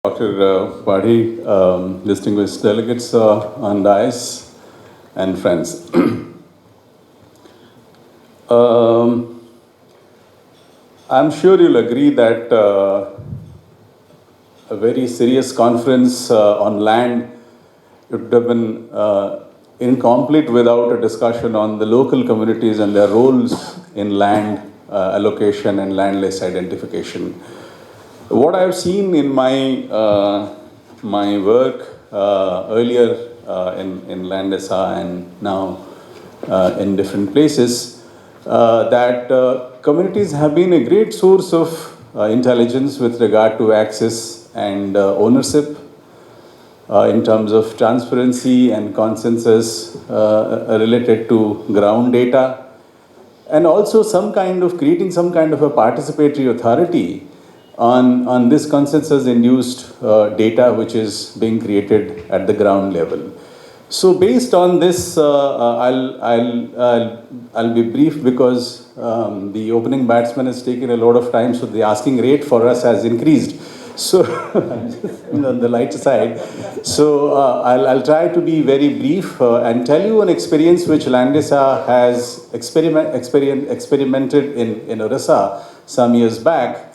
Dr. Padhi, distinguished delegates on dais, and friends. um, I'm sure you'll agree that a very serious conference on land would have been incomplete without a discussion on the local communities and their roles in land allocation and land list identification. What I've seen in my work earlier in Landesa and now in different places, that communities have been a great source of intelligence with regard to access and ownership in terms of transparency and consensus related to ground data, and also some kind of creating some kind of a participatory authority on this consensus induced data which is being created at the ground level. So based on this, I'll be brief because the opening batsman has taken a lot of time, so the asking rate for us has increased. So on the lighter side, so I'll try to be very brief and tell you an experience which Landesa has experimented in Orissa some years back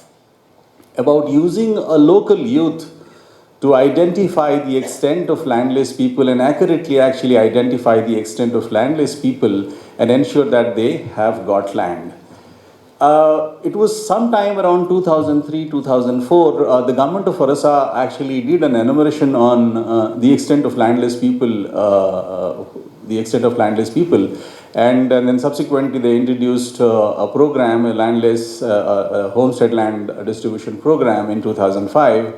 about using a local youth to identify the extent of landless people and accurately actually identify the extent of landless people and ensure that they have got land. It was sometime around 2003, 2004, the government of Orissa actually did an enumeration on the extent of landless people, and then subsequently they introduced a program, a landless homestead land distribution program in 2005,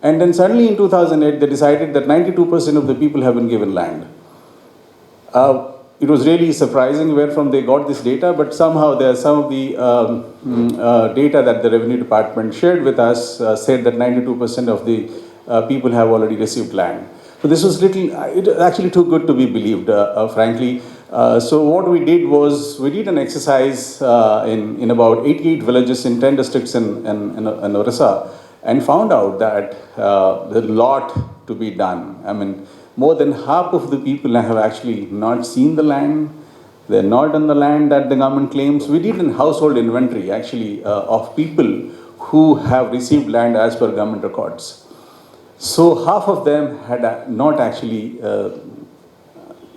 and then suddenly in 2008 they decided that 92% of the people have been given land. It was really surprising where from they got this data, but somehow there are some of the data that the Revenue Department shared with us said that 92% of the people have already received land. So this was it actually too good to be believed, frankly. So what we did was we did an exercise in about 88 villages in 10 districts in Orissa, and found out that there's a lot to be done. I mean, more than half of the people have actually not seen the land. They're not on the land that the government claims. We did a household inventory actually of people who have received land as per government records. So half of them had not actually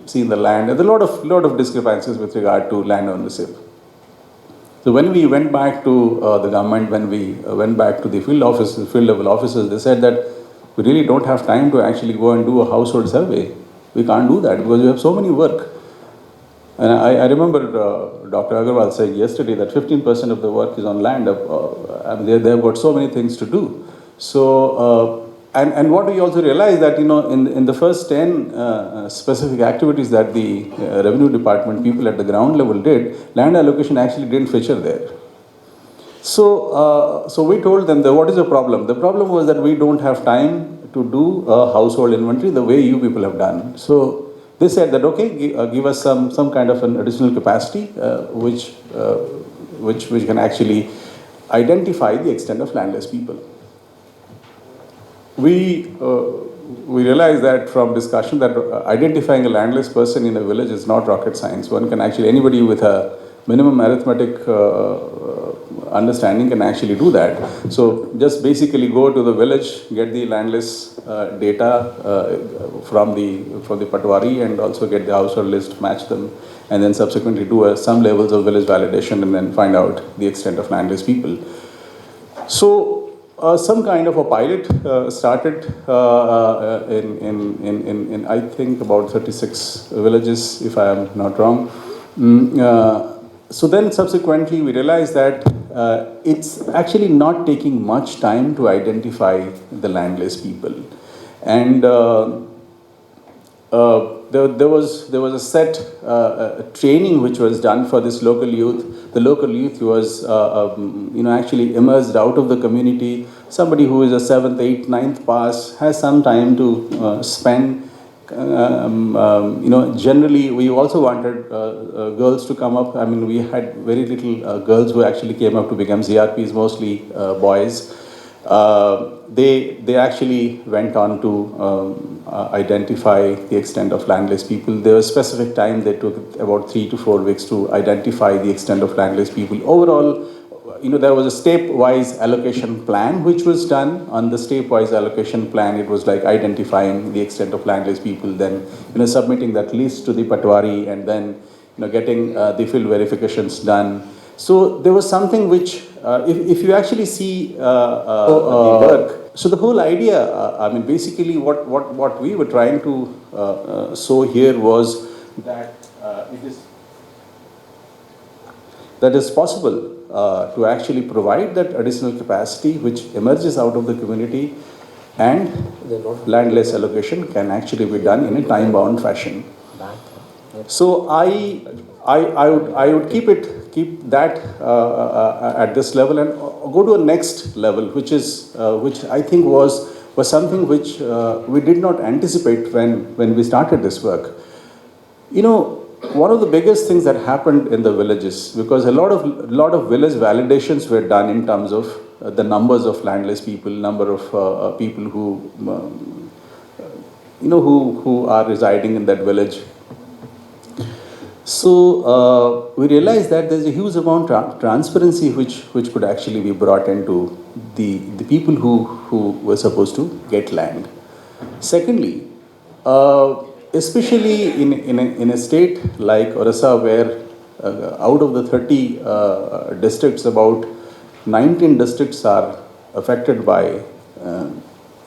seen the land. There's a lot of discrepancies with regard to land ownership. So when we went back to the government, when we went back to the field level officers, they said that we really don't have time to actually go and do a household survey. We can't do that because we have so many work. And I remember Dr. Agarwal saying yesterday that 15% of the work is on land. They've got so many things to do. So, and what we also realized that, in the first 10 specific activities that the Revenue Department people at the ground level did, land allocation actually didn't feature there. So, so we told them that what is the problem? The problem was that we don't have time to do a household inventory the way you people have done. So they said that, okay, give us some kind of an additional capacity which can actually identify the extent of landless people. We realized that from discussion that identifying a landless person in a village is not rocket science. One can actually, anybody with a minimum arithmetic understanding can actually do that. So just basically go to the village, get the landless data from the Patwari, and also get the household list, match them, and then subsequently do some levels of village validation and then find out the extent of landless people. So some kind of a pilot started in I think about 36 villages, if I am not wrong. So then subsequently we realized that it's actually not taking much time to identify the landless people. And there was a set training which was done for this local youth. The local youth was actually immersed out of the community. Somebody who is a 7th, 8th, 9th pass has some time to spend. Generally we also wanted girls to come up. I mean, we had very little girls who actually came up to become CRPs, mostly boys. They actually went on to identify the extent of landless people. There was a specific time they took about 3 to 4 weeks to identify the extent of landless people. Overall, there was a step-wise allocation plan which was done. On the step-wise allocation plan, it was like identifying the extent of landless people, then submitting that list to the Patwari, and then getting the field verifications done. So there was something which, if you actually see the work, so the whole idea, basically what we were trying to show here was that that is possible to actually provide that additional capacity which emerges out of the community, and landless allocation can actually be done in a time-bound fashion. So I would keep that at this level, and go to a next level, which I think was something which we did not anticipate when we started this work. One of the biggest things that happened in the villages, because a lot of village validations were done in terms of the numbers of landless people, number of people who who are residing in that village. So we realized that there's a huge amount of transparency which could actually be brought into the people who were supposed to get land. Secondly, especially in a state like Orissa, where out of the 30 districts, about 19 districts are affected by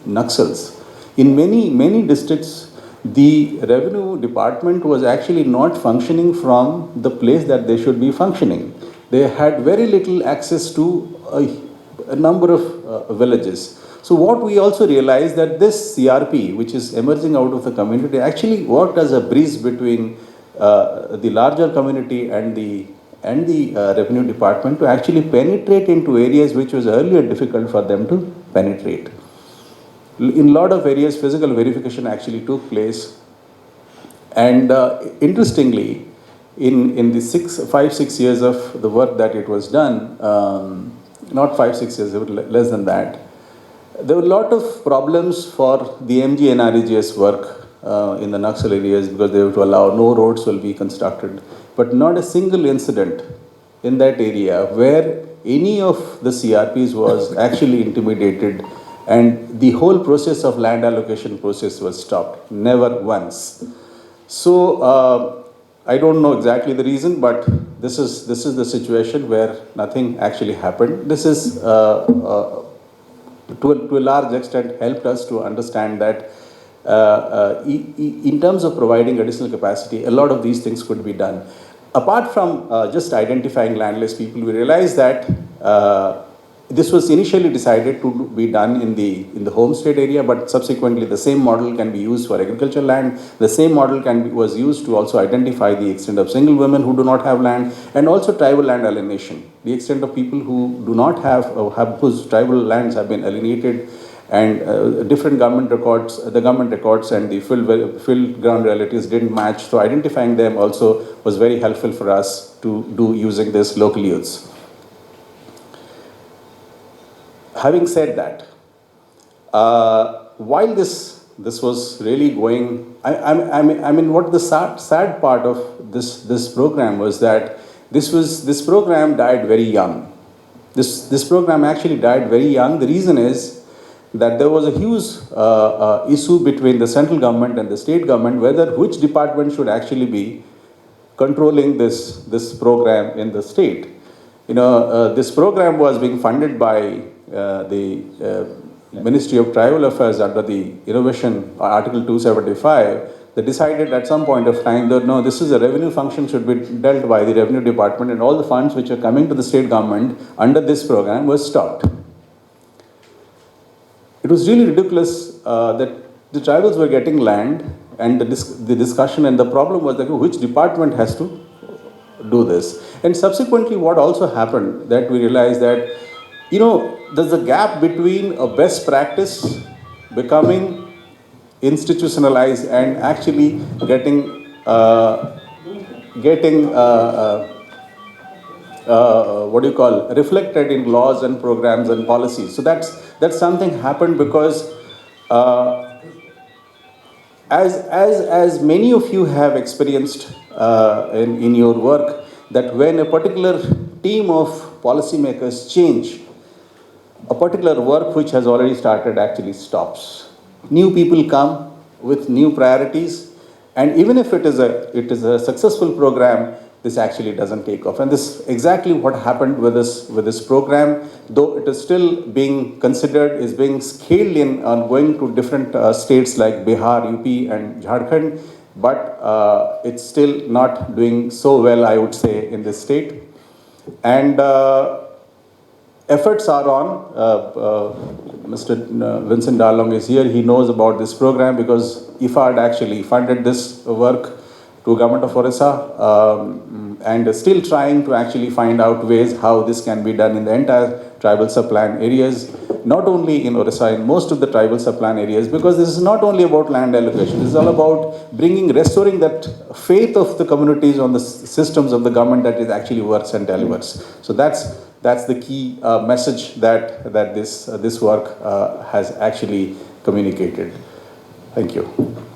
Naxals. In many districts, the revenue department was actually not functioning from the place that they should be functioning. They had very little access to a number of villages. So what we also realized, that this CRP, which is emerging out of the community, actually worked as a bridge between the larger community and the revenue department to actually penetrate into areas which was earlier difficult for them to penetrate. In a lot of areas, physical verification actually took place. And interestingly, in the 5-6 years of the work that it was done, not 5-6 years, less than that, there were a lot of problems for the MGNREGS work in the Naxal areas, because they were to allow no roads will be constructed. But not a single incident in that area where any of the CRPs was actually intimidated, and the whole process of land allocation process was stopped. Never once. So I don't know exactly the reason, but this is the situation where nothing actually happened. This is to a large extent helped us to understand that in terms of providing additional capacity, a lot of these things could be done. Apart from just identifying landless people, we realized that this was initially decided to be done in the homestead area, but subsequently the same model can be used for agricultural land. The same model was used to also identify the extent of single women who do not have land, and also tribal land alienation, the extent of people who do not have whose tribal lands have been alienated, and different government records, the government records and the field ground realities didn't match. So identifying them also was very helpful for us to do using this local youths. Having said that, while this was really going, I mean, what the sad part of this program was that this program died very young. This program actually died very young. The reason is that there was a huge issue between the central government and the state government whether which department should actually be controlling this program in the state. This program was being funded by the Ministry of Tribal Affairs under the Innovation Article 275. They decided at some point of time that no, this is a revenue function should be dealt by the revenue department, and all the funds which are coming to the state government under this program was stopped. It was really ridiculous that the tribals were getting land, and the discussion and the problem was that which department has to do this. And subsequently what also happened, that we realized that there's a gap between a best practice becoming institutionalized and actually getting what do you call, reflected in laws and programs and policies. So that's something happened because as many of you have experienced in your work, that when a particular team of policymakers change, a particular work which has already started actually stops. New people come with new priorities, and even if it is a successful program, this actually doesn't take off. And this is exactly what happened with this program. Though it is still being considered, is being scaled in on going to different states like Bihar, UP, and Jharkhand, but it's still not doing so well, I would say, in this state. And efforts are on. Mr. Vincent Darlong is here. He knows about this program because IFAD actually funded this work to Government of Orissa, and still trying to actually find out ways how this can be done in the entire tribal subplan areas, not only in Orissa, in most of the tribal subplan areas, because this is not only about land allocation. This is all about restoring that faith of the communities on the systems of the government that it actually works and delivers. So that's the key message that this work has actually communicated. Thank you.